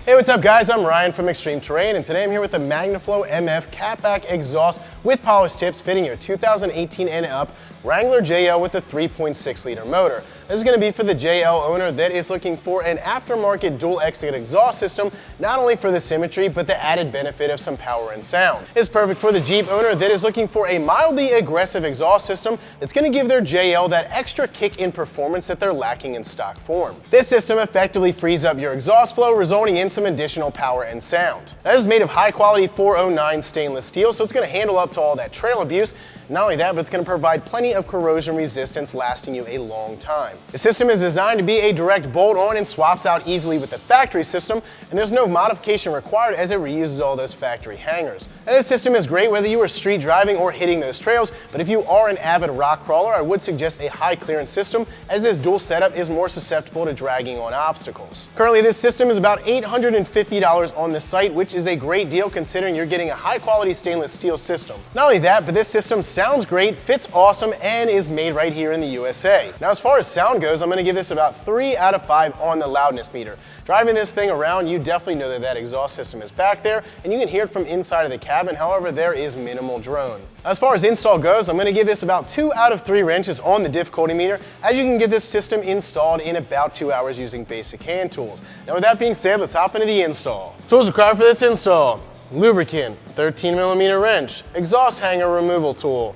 Hey, what's up guys? I'm Ryan from ExtremeTerrain, and today I'm here with the Magnaflow MF catback exhaust with polished tips fitting your 2018 and up Wrangler JL with a 3.6 liter motor. This is going to be for the JL owner that is looking for an aftermarket dual exit exhaust system, not only for the symmetry, but the added benefit of some power and sound. It's perfect for the Jeep owner that is looking for a mildly aggressive exhaust system that's going to give their JL that extra kick in performance that they're lacking in stock form. This system effectively frees up your exhaust flow, resulting in some additional power and sound. Now, this is made of high quality 409 stainless steel, so it's going to handle up to all that trail abuse. Not only that, but it's going to provide plenty of corrosion resistance, lasting you a long time. The system is designed to be a direct bolt-on and swaps out easily with the factory system, and there's no modification required as it reuses all those factory hangers. Now, this system is great whether you are street driving or hitting those trails, but if you are an avid rock crawler, I would suggest a high clearance system, as this dual setup is more susceptible to dragging on obstacles. Currently, this system is about $850 on the site, which is a great deal considering you're getting a high quality stainless steel system. Not only that, but this system sounds great, fits awesome, and is made right here in the USA. Now, as far as sound goes, I'm going to give this about 3 out of 5 on the loudness meter. Driving this thing around, you definitely know that that exhaust system is back there, and you can hear it from inside of the cabin. However, there is minimal drone. As far as install goes, I'm going to give this about 2 out of 3 wrenches on the difficulty meter, as you can get this system installed in about 2 hours using basic hand tools. Now, with that being said, let's hop into the install. Tools required for this install: lubricant, 13mm wrench, exhaust hanger removal tool,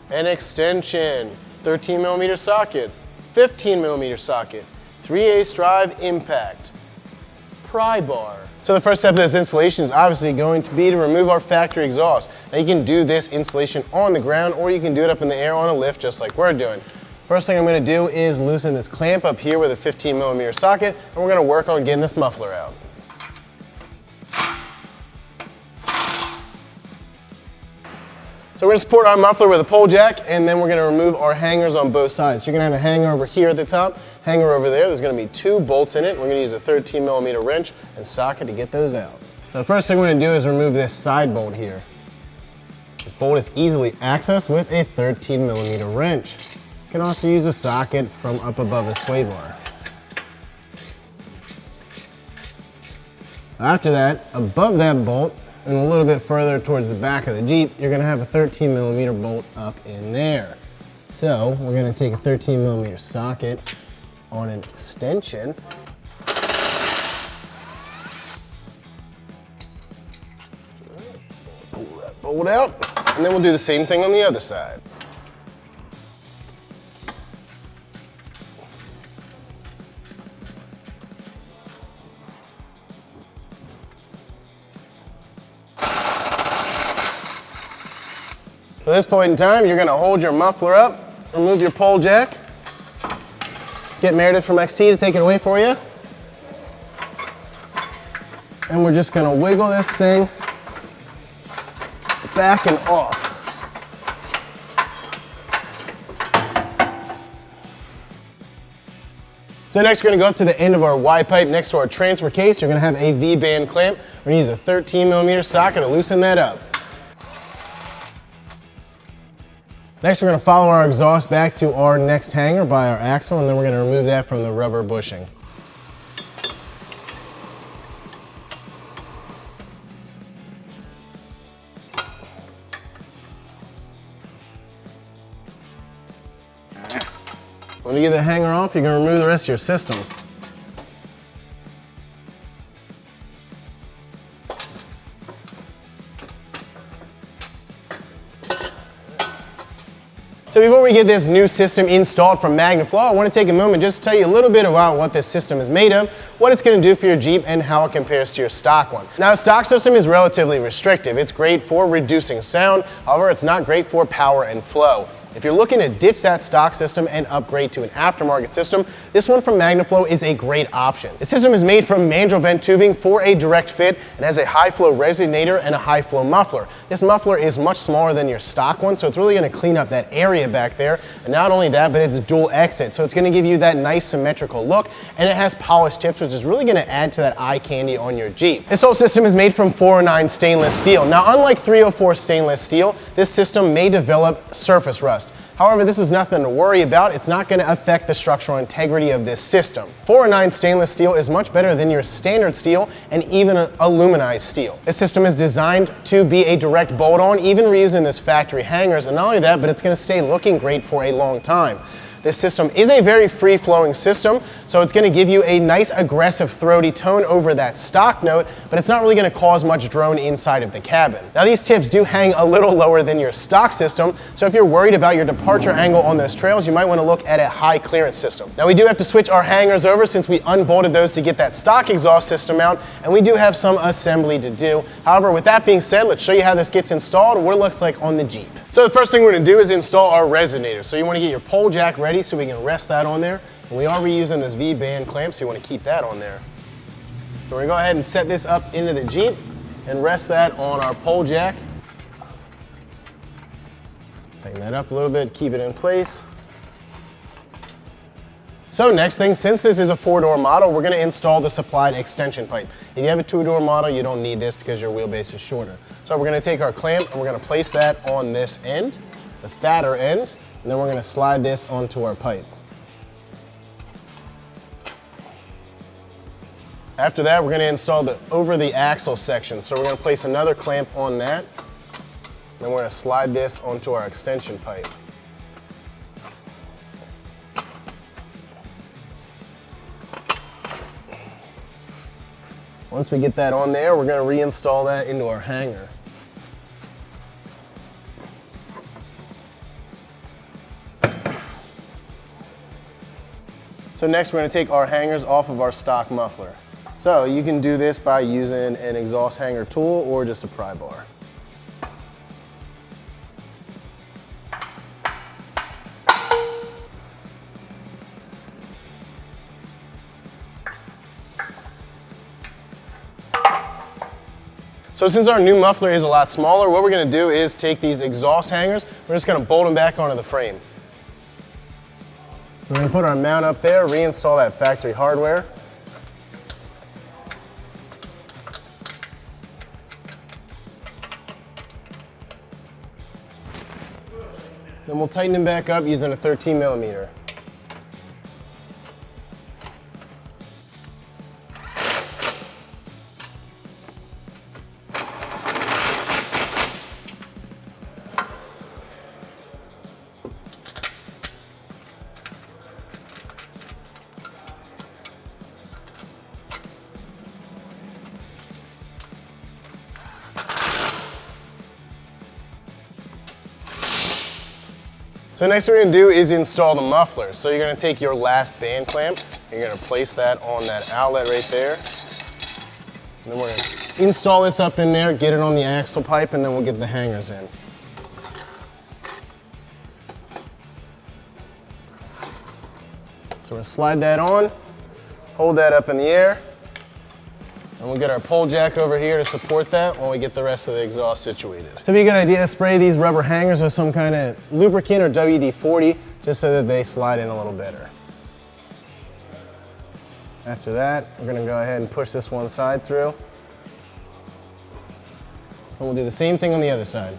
an extension, 13mm socket, 15mm socket, 3/8 drive impact, pry bar. So the first step of this installation is obviously going to be to remove our factory exhaust. Now, you can do this installation on the ground, or you can do it up in the air on a lift just like we're doing. First thing I'm going to do is loosen this clamp up here with a 15mm socket, and we're going to work on getting this muffler out. So we're going to support our muffler with a pole jack, and then we're going to remove our hangers on both sides. So you're going to have a hanger over here at the top, hanger over there. There's going to be 2 bolts in it. We're going to use a 13mm wrench and socket to get those out. Now, the first thing we're going to do is remove this side bolt here. This bolt is easily accessed with a 13mm wrench. You can also use a socket from up above the sway bar. After that, above that bolt, and a little bit further towards the back of the Jeep, you're going to have a 13mm bolt up in there. So we're going to take a 13mm socket on an extension. Pull that bolt out, and then we'll do the same thing on the other side. So at this point in time, you're going to hold your muffler up, remove your pole jack, get Meredith from XT to take it away for you, and we're just going to wiggle this thing back and off. So next we're going to go up to the end of our Y-pipe next to our transfer case. You're going to have a V-band clamp. We're going to use a 13mm socket to loosen that up. Next, we're going to follow our exhaust back to our next hanger by our axle, and then we're going to remove that from the rubber bushing. When you get the hanger off, you're going to remove the rest of your system. So before we get this new system installed from Magnaflow, I want to take a moment just to tell you a little bit about what this system is made of, what it's going to do for your Jeep, and how it compares to your stock one. Now, a stock system is relatively restrictive. It's great for reducing sound, however, it's not great for power and flow. If you're looking to ditch that stock system and upgrade to an aftermarket system, this one from Magnaflow is a great option. The system is made from mandrel bent tubing for a direct fit and has a high flow resonator and a high flow muffler. This muffler is much smaller than your stock one, so it's really going to clean up that area back there. And not only that, but it's dual exit, so it's going to give you that nice symmetrical look, and it has polished tips, which is really going to add to that eye candy on your Jeep. This whole system is made from 409 stainless steel. Now, unlike 304 stainless steel, this system may develop surface rust. However, this is nothing to worry about. It's not going to affect the structural integrity of this system. 409 stainless steel is much better than your standard steel and even aluminized steel. This system is designed to be a direct bolt-on, even reusing this factory hangers, and not only that, but it's going to stay looking great for a long time. This system is a very free-flowing system, so it's going to give you a nice aggressive throaty tone over that stock note, but it's not really going to cause much drone inside of the cabin. Now, these tips do hang a little lower than your stock system, so if you're worried about your departure angle on those trails, you might want to look at a high clearance system. Now, we do have to switch our hangers over since we unbolted those to get that stock exhaust system out, and we do have some assembly to do. However, with that being said, let's show you how this gets installed and what it looks like on the Jeep. So the first thing we're going to do is install our resonator. So you want to get your pole jack ready so we can rest that on there. And we are reusing this V-band clamp, so you want to keep that on there. So we're going to go ahead and set this up into the Jeep and rest that on our pole jack. Tighten that up a little bit, keep it in place. So next thing, since this is a 4-door model, we're going to install the supplied extension pipe. If you have a 2-door model, you don't need this because your wheelbase is shorter. So we're going to take our clamp and we're going to place that on this end, the fatter end, and then we're going to slide this onto our pipe. After that, we're going to install the over the axle section. So we're going to place another clamp on that, then we're going to slide this onto our extension pipe. Once we get that on there, we're going to reinstall that into our hanger. So next we're going to take our hangers off of our stock muffler. So you can do this by using an exhaust hanger tool or just a pry bar. So since our new muffler is a lot smaller, what we're going to do is take these exhaust hangers, we're just going to bolt them back onto the frame. We're going to put our mount up there, reinstall that factory hardware. Then we'll tighten them back up using a 13mm. So next what we're going to do is install the muffler. So you're going to take your last band clamp, and you're going to place that on that outlet right there. And then we're going to install this up in there, get it on the axle pipe, and then we'll get the hangers in. So we're going to slide that on, hold that up in the air, and we'll get our pole jack over here to support that while we get the rest of the exhaust situated. So it'd be a good idea to spray these rubber hangers with some kind of lubricant or WD-40 just so that they slide in a little better. After that, we're going to go ahead and push this one side through. And we'll do the same thing on the other side.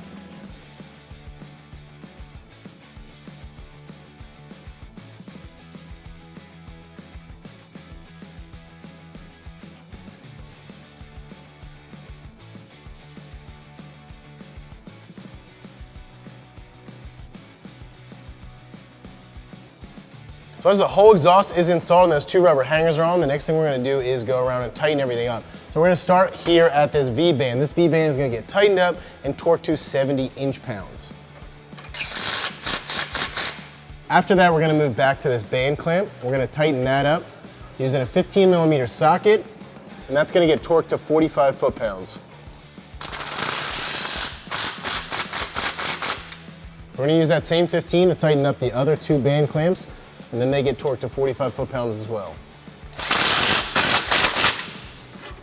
So as the whole exhaust is installed and those 2 rubber hangers are on, the next thing we're going to do is go around and tighten everything up. So we're going to start here at this V-band. This V-band is going to get tightened up and torqued to 70 inch-pounds. After that, we're gonna move back to this band clamp. We're gonna tighten that up using a 15mm socket, and that's gonna get torqued to 45 foot-pounds. We're gonna use that same 15 to tighten up the other 2 band clamps, and then they get torqued to 45 foot-pounds as well.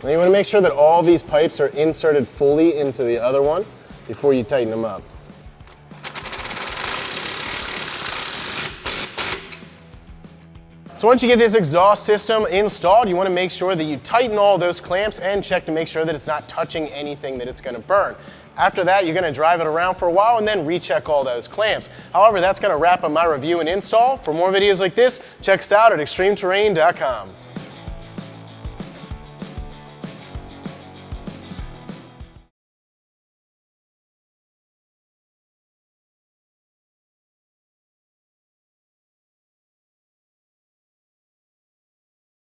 Now you wanna make sure that all these pipes are inserted fully into the other one before you tighten them up. So once you get this exhaust system installed, you want to make sure that you tighten all those clamps and check to make sure that it's not touching anything that it's going to burn. After that, you're going to drive it around for a while and then recheck all those clamps. However, that's going to wrap up my review and install. For more videos like this, check us out at ExtremeTerrain.com.